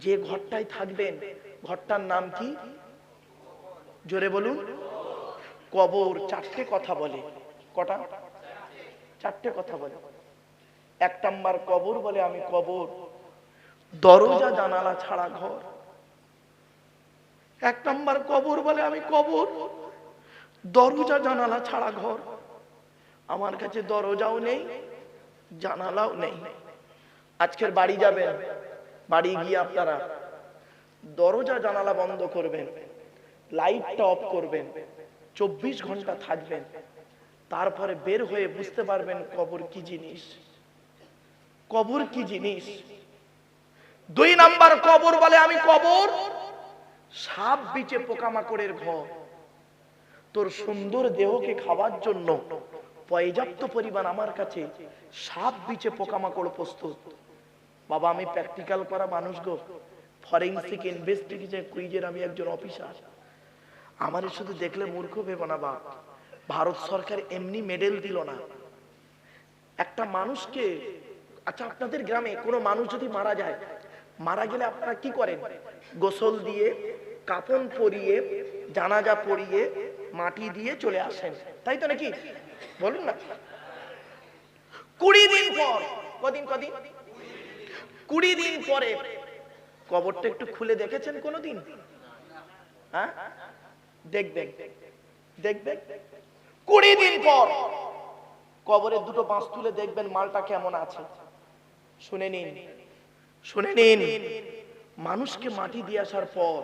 যে ঘরটায় থাকবেন ঘরটার নাম কি? জোরে বলুন। কবর চারটে কথা বলে। কটা? চারটে কথা বলে। এক নাম্বার কবর বলে আমি কবর, দরজা জানালা ছাড়া ঘর। এক নাম্বার কবর বলে আমি কবর, দরজা জানালা ছাড়া ঘর। আমার কাছে দরজাও নেই, জানালাও নেই। আজকের বাড়ি যাবেন, বাড়ি গিয়ে আপনারা দরজা জানালা বন্ধ করবেন, লাইটটা অফ করবেন, 24 ঘন্টা থাকবেন। তারপরে বের হয়ে বুঝতে পারবেন কবর কি জিনিস, কবর কি জিনিস। দুই নাম্বার কবর বলে আমি কবর, সাপ বিচে পোকামাকড়ের ঘর। তোর সুন্দর দেহকে খাওয়ার জন্য পর্যাপ্ত পরিমাণ আমার কাছে সাপ বিচে পোকামাকড় প্রস্তুত। বাবা আমি প্র্যাকটিক্যাল করা মানুষ গো, ফরেনসিক ইনভেস্টিগেশন কুইজের আমি একজন অফিসার। আমার শুধু দেখলে মূর্খ ভেবো না বাপ। ভারত সরকার এমনি মেডেল দিল না একটা মানুষকে। আচ্ছা আপনাদের গ্রামে কোনো মানুষ যদি মারা যায়, মারা গেলে আপনারা কি করেন? গোসল দিয়ে, কাফন পরিয়ে, জানাজা পরিয়ে, মাটি দিয়ে চলে আসেন, তাই তো নাকি? বলুন না। 20 দিন পর, কদিন 20 দিন পরে কবরটা একটু খুলে দেখেছেন কোনোদিন? হ্যাঁ দেখবেন, দেখবেন 20 দিন পর কবরের দুটো বাঁশ তুলে দেখবেন মালটা কেমন আছে। শুনে নিন, শুনে নিন। মানুষকে মাটি দিয়ে আসার পর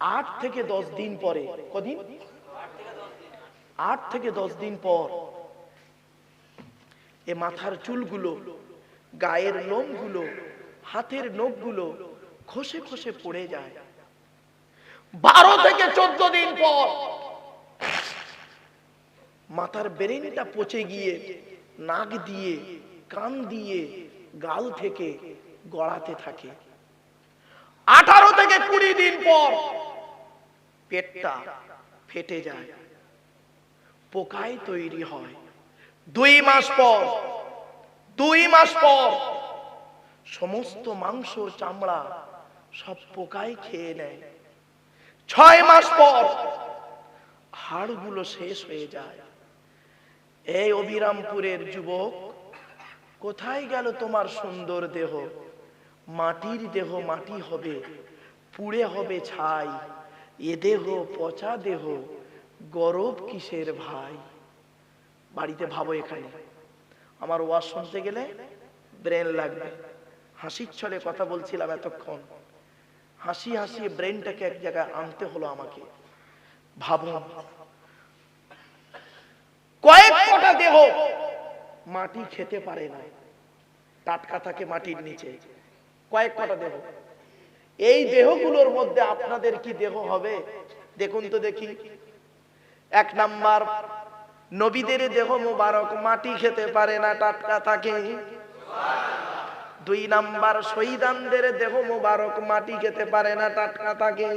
8 থেকে 10 দিন পরে, কদিন? 8 থেকে 10 দিন পর এ মাথার চুলগুলো, গায়ের লোমগুলো, হাতের নখগুলো খসে খসে পড়ে যায়। 12 থেকে 14 দিন পর মাথার ব্রেনটা পচে গিয়ে নাক দিয়ে, কান দিয়ে, গাল থেকে গড়াতে থাকে। 18 থেকে 20 দিন পর পেটটা ফেটে যায়, পোকায় তৈরি হয়। 2 মাস পর, 2 মাস পর সমস্ত মাংস চামড়া সব পোকায় খেয়ে নেয়। 6 মাস পর হাড়গুলো শেষ হয়ে যায়। এই অবিরামপুরের যুবক, কোথায় গেল তোমার সুন্দর দেহ? মাটির দেহ মাটি হবে, পুড়ে হবে ছাই। এ দেহ পচা দেহ, গরব কিসের ভাই? বাড়িতে ভাবো, এখানে আমার ওয়াজ শুনতে গেলে ব্রেন লাগবে। হাসির ছলে কথা বলছিলাম এতক্ষণ, হাসি হাসি ব্রেনটাকে এক জায়গায় আনতে হলো আমাকে। ভাবো, কয়েক কটা দেহ মাটি খেতে পারে না, টাটকা থাকে মাটির নিচে। কয়েক কটা দেহ, এই দেহগুলোর মধ্যে আপনাদের কি দেহ হবে? দেখুন তো দেখি। 1 নাম্বার, নবীদের দেহ মোবারক মাটি খেতে পারে না, টাটকা থাকে। 2 নাম্বার, শহীদানদের দেহ মোবারক মাটি খেতে পারে না, টাটকা থাকে।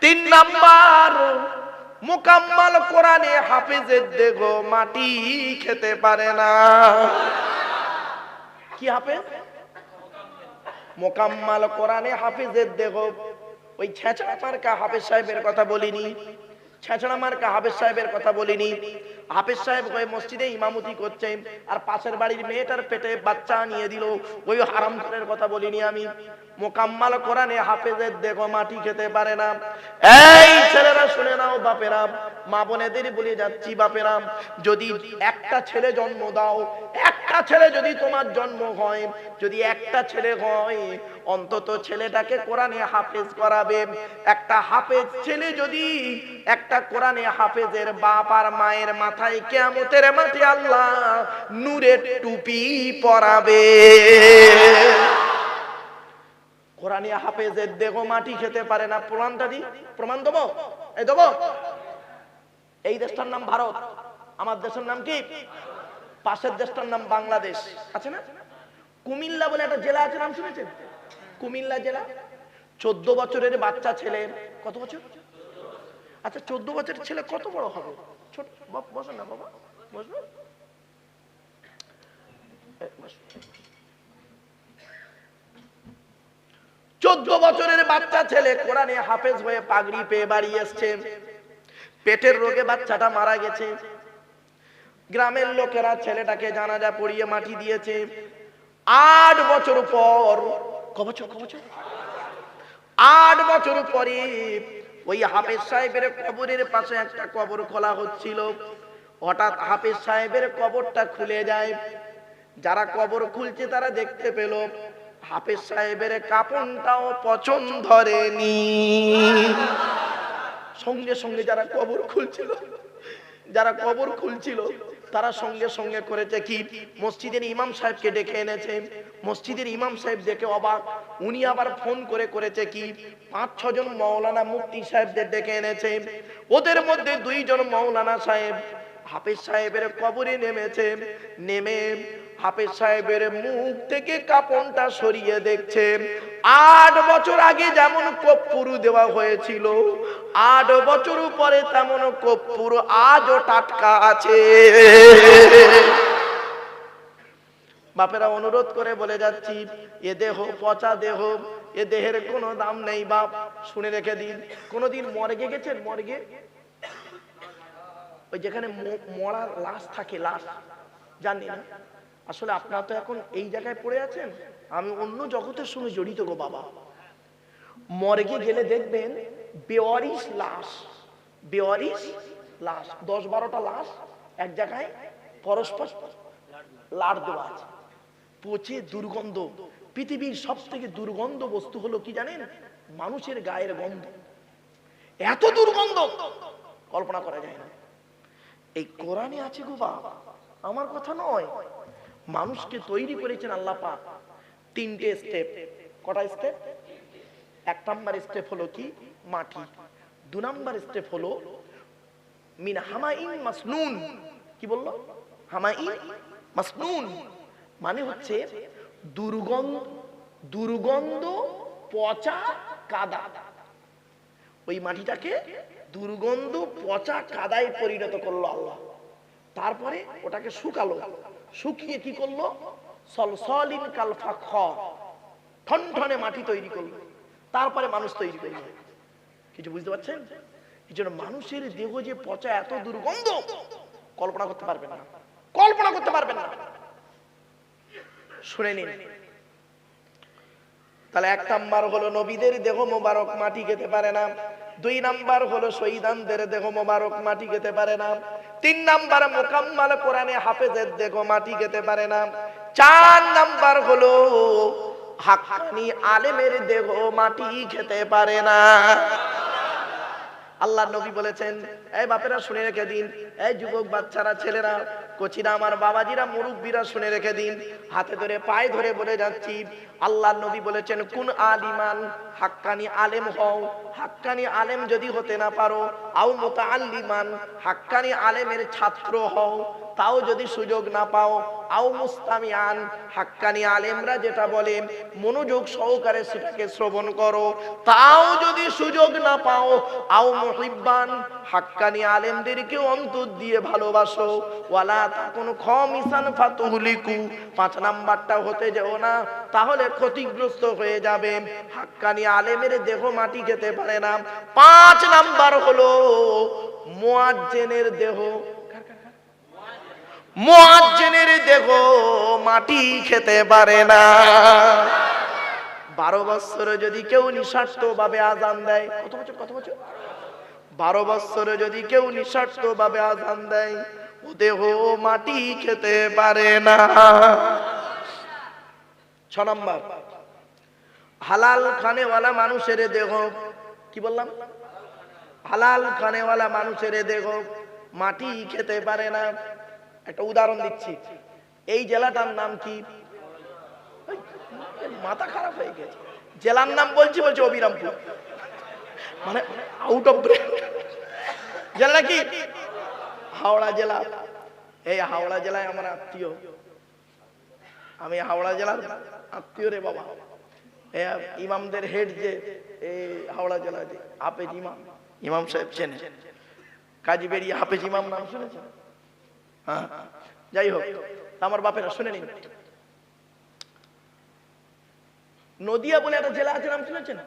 3 নাম্বার, মুকাম্মাল কোরআনে হাফেজের দেহ মাটি খেতে পারে না। কি হাফেজ? মুকাম্মাল কোরআনে হাফেজের দেহ। ওই ছেঁচড়া মার্কা হাফেজ সাহেবের কথা বলিনি, ছেঁচড়া মার্কা হাফেজ সাহেবের কথা বলিনি। হাফেজ সাহেব হয়ে মসজিদে ইমামতি করছে, আর পাশের বাড়ির মেয়েটার পেটে বাচ্চা নিয়ে দিল, ওই হারামখোরের কথা বলিনি আমি। মুকাম্মাল কোরআনে হাফেজের দেহ মাটি খেতে পারে না। এই ছেলেরা শুনে নাও, বাপেরা, মা বোনেদের বলে যাচ্ছি, বাপেরা, যদি একটা ছেলে জন্ম দাও, একটা ছেলে যদি তোমার জন্ম হয়, যদি একটা ছেলে হয়, অন্তত ছেলেটাকে কোরআনে হাফেজ করাবে। একটা হাফেজ ছেলে যদি একটা কোরআনে হাফেজের বাপ আর মায়ের মাথায় কিয়ামতের মাঠে আল্লাহ নূরের টুপি পরাবে। কোরআনে হাফেজের দেহ মাটি খেতে পারে না। প্রমাণটা দি, প্রমাণ দেবো? এই দেবো। এই দেশটার নাম ভারত, আমার দেশের নাম কি? পাশের দেশটার নাম বাংলাদেশ, আছে না? কুমিল্লা বলে একটা জেলা আছে, নাম শুনেছেন? কুমিল্লা জেলা। 14 বছরের বাচ্চা ছেলে, কত বছর? আচ্ছা 14 বছরের ছেলে কত বড় হবে? ছোট। বসুন না বাবা, বসবেন। 14 14 বছরের বাচ্চা ছেলে কোরআনে হাফেজ হয়ে পাগড়ি পেয়ে বাড়ি এসছে, পেটের রোগে বাচ্চাটা মারা গেছে। গ্রামের লোকেরা ছেলেটাকে জানাজা পড়িয়ে মাটি দিয়েছে। 8 বছর পর, ক বছর 8 বছর পরে ওই হাফেজ সাহেবের কবরের পাশে একটা কবর খোলা হচ্ছিল। হঠাৎ হাফেজ সাহেবের কবরটা খুলে যায়। যারা কবর খুলছে তারা দেখতে পেল হাফেজ সাহেবের কাপড়টাও পছন্দ ধরেনি। সঙ্গে সঙ্গে যারা কবর খুলছিল তারা সঙ্গে সঙ্গে করেছে কি, মসজিদের ইমাম সাহেবকে ডেকে এনেছে। মসজিদের ইমাম সাহেব দেখে অবাক, উনি আবার ফোন করেছে কি 5-6 জন মাওলানা মুফতি সাহেবদের ডেকে এনেছে। ওদের মধ্যে 2 জন মাওলানা সাহেব হাফেজ সাহেবের কবরে নেমেছে। নেমে হাফেজ সাহেবের মুখ থেকে কাপড়টা সরিয়ে দেখছে 8 বছর আগে যেমন কর্পূর দেওয়া হয়েছিল, 8 বছর পরে তেমন কর্পূর আজও টাটকা আছে। বাপেরা অনুরোধ করে বলে যাচ্ছি, এ দেহ পচা দেহ, এ দেহের কোনো দাম নেই বাপ, শুনে রেখে দিন। কোনদিন মর্গে গেছেন? মর্গে ওই যেখানে মরা লাশ থাকে, লাশ জানি না, আসলে আপনারা তো এখন এই জায়গায় পড়ে আছেন, আমি অন্য জগতের সঙ্গে জড়িত গো বাবা। মর্গে গেলে দেখবেন বেওয়ারিশ লাশ, 10-12টা লাশ এক জায়গায় পরস্পর লাড় দেওয়া আছে, পচে দুর্গন্ধ। পৃথিবীর সব থেকে দুর্গন্ধ বস্তু হলো কি জানেন? মানুষের গায়ের গন্ধ। এত দুর্গন্ধ কল্পনা করা যায় না। এই কোরআনে আছে গো বাবা, আমার কথা নয়। মানুষকে তৈরি করেছেন আল্লাহ পাক 3টে স্টেপ। কটা স্টেপ? 1 নাম্বার স্টেপ হলো কি মাটি, 2 নাম্বার স্টেপ হলো মিন হামাইন মাসনুন। কি বললো? হামাইন মাসনুন মানে হচ্ছে দুর্গন্ধ পচা কাদা। ওই মাটিটাকে দুর্গন্ধ পচা কাদায় পরিণত করলো আল্লাহ। তারপরে ওটাকে শুকালো, শুকিয়ে কি করলো? সলসলিন কাল ফাখর, ঠনঠনে মাটি তৈরি করলো। তারপরে মানুষ তৈরি করলো। কিছু বুঝতে পারছেন? এই জন্য মানুষের দেহ যে পচা, এত দুর্গন্ধ কল্পনা করতে পারবেন না, কল্পনা করতে পারবেন না। শুনে নিন তাহলে। 1 নাম্বার হলো নবীদের দেহ মোবারক মাটি খেতে পারে না। 2 নাম্বার হলো শহীদানদের দেহ মোবারক মাটি খেতে পারে না। 3 নাম্বার মুকাম্মাল কোরআনে হাফেজের দেহ মাটি খেতে পারে না। 4 নাম্বার হলো হাক্কানি আলেমের দেহ মাটি খেতে পারে না। আল্লাহ নবী বলেছেন, এই বাপেরা শুনে রেখে দিন, এই যুবক বাচ্চারা, ছেলেরা, কোচিরা, আমার বাবাজিরা, মুরব্বীরা শুনে রেখে দিন। হাতে ধরে পায়ে ধরে বলে যাচ্ছি, আল্লাহ নবী বলেছেন কুন আলিমান, হাক্কানি আলেম হও। হাক্কানি আলেম যদি হতে না পারো, আও মুতাআল্লিমান, হাক্কানি আলেমের ছাত্র হও, তাও যদি সুযোগ না পাও, আও মুস্তামিআন, হাক্কানি আলেমরা যেটা বলেন মনোযোগ সহকারে সেটাকে শ্রবণ করো, তাও যদি সুযোগ না পাও, আও মুহিব্বান, হাক্কানি আলেমদেরকে অন্তর দিয়ে ভালোবাসো, ওয়ালা তাকুন খামিসান ফাতুহলিকু, 5 নাম্বারটা হতে যেও না, তাহলে ক্ষতিগ্রস্ত হয়ে যাবে। হাক্কানি আলেমের দেহ মাটি খেতে পারে না। 5 নাম্বার হলো মুয়াজ্জিনের দেহ, মুয়াজ্জিনের দেহ মাটি খেতে পারে না। 12 বছরে যদি কেউ নিঃস্বার্থভাবে আযান দেয়, কত বছর? 12 বছরে যদি কেউ নিঃস্বার্থভাবে আযান দেয়, ও দেহ মাটি খেতে পারে না। 6 নাম্বার হালাল খানেওয়ালা মানুষের দেহ, কি বললাম? হালাল খানেওয়ালা মানুষের দেহ মাটি খেতে পারে না। একটা উদাহরণ দিচ্ছি, এই জেলাটার নাম কি? মাথা খারাপ হয়ে গেছে, জেলার নাম বলছে অবিরামপুর, মানে আউট অফ ব্রেন। জেলা কি? হাওড়া জেলা। এই হাওড়া জেলায় আমার আত্মীয়, আমি হাওড়া জেলার আত্মীয় রে বাবা। ইমামদের হেড যে এই হাওড়া জেলায় হাফেজ ইমাম সাহেব চেনে, কাজী বেরিয়ে হাফেজ ইমাম নাম শুনেছেন? হ্যাঁ, যাই হোক, আমার বাপেরা শুনে নিন। নদিয়া বলে একটা জেলা আছে, নাম শুনেছেন?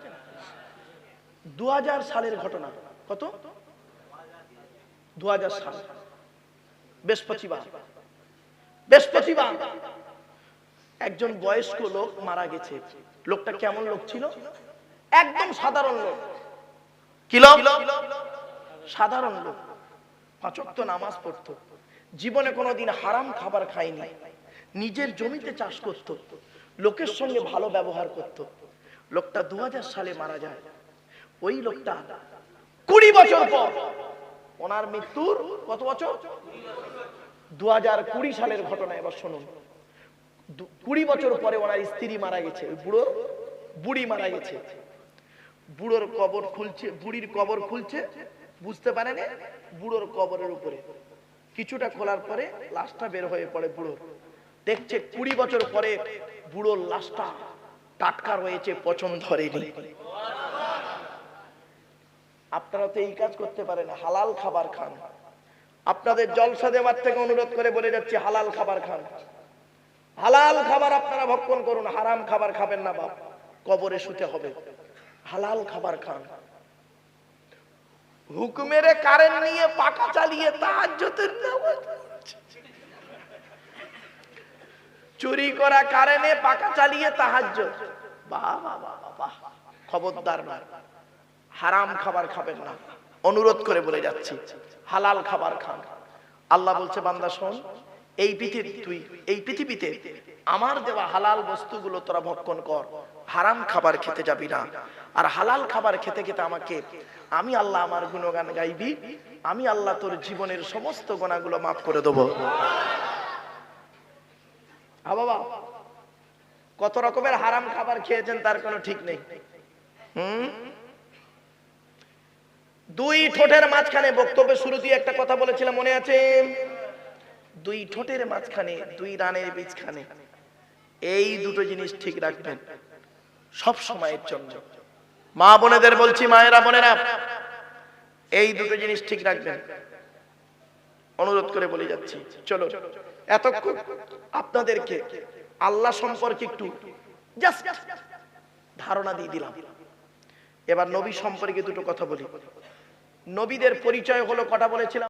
2000 সালের ঘটনা। কত? 2000 সাল, বৃহস্পতিবার একজন বয়স্ক লোক মারা গেছে। লোকটা কেমন লোক ছিল? একদম সাধারণ লোক। কি লোক? সাধারণ লোক। 5 ওয়াক্ত নামাজ পড়তো, জীবনে কোনোদিন হারাম খাবার খায়নি, নিজের জমিতে চাষ করত, লোকের সঙ্গে ভালো ব্যবহার করত। লোকটা 2000 সালে মারা যায়। ওই লোকটা 20 বছর পর, ওনার মৃত্যুর কত বছর? 2020 সালের ঘটনা। এবার শুনুন, 20 বছর পরে ওনার স্ত্রী মারা গেছে, বুড়ি মারা গেছে। বুড়োর কবর খুলছে, বুড়ির কবর খুলছে, বুঝতে পারে না বুড়োর কবরের উপরে কিছুটা খোলার পরে লাশটা বের হয়ে পড়ে। বুড়োর দেখছে 20 বছর পরে বুড়োর লাশটা টাটকা রয়েছে, পচন ধরেনি। আপনারা তো এই কাজ করতে পারেন, হালাল খাবার খান। আপনাদের জলসা দেওয়ার থেকে অনুরোধ করে বলে যাচ্ছি, হালাল খাবার খান। হালাল খাবার আপনারা ভক্ষণ করুন, হারাম খাবার খাবেন না। বাপ, কবরে শুতে হবে। হালাল খাবার খান। হুকুমের কারেন্ট নিয়ে পাকা চালিয়ে তাহাজ্জুদের নামাজ পড়ছে, চুরি করা কারেন্টে পাকা চালিয়ে তাহাজ্জুদ। বাহ বাহ বাহ বাহ, খবরদার না, হারাম খাবার খাবেন না। অনুরোধ করে বলে যাচ্ছি, হালাল খাবার খান। আল্লাহ বলছে, বান্দা শোন, এই পৃথিবীতে আমার দেওয়া হালাল বস্তুগুলো তোরা ভক্ষণ কর, হারাম খাবার খেতে যাবি না। আর হালাল খাবার খেতে খেতে আমাকে, আমি আল্লাহ আমার গুণগান গাইবি, আমি আল্লাহ তোর জীবনের সমস্ত গুনাহগুলো মাফ করে দেবো। বাবা, কত রকমের হারাম খাবার খেয়েছেন তার কোনো ঠিক নেই। দুই ঠোঁটের মাঝখানে, বক্তব্যের শুরুতেই একটা কথা বলেছিলাম, মনে আছে? দুই ঠোঁটের মাঝখানে, দুই রানের বীজখানে, এই দুটো জিনিস ঠিক রাখবেন সব সময়ের জন্য। মা বোনেদের বলছি, মায়েরা বোনেরা, এই দুটো জিনিস ঠিক রাখবেন, অনুরোধ করে বলে যাচ্ছি। চলো, এতক্ষণ আপনাদেরকে আল্লাহ সম্পর্কে একটু জাস্ট ধারণা দিয়ে দিলাম। এবার নবী সম্পর্কে দুটো কথা বলি। নবীদের পরিচয় হলো কটা বলেছিলাম?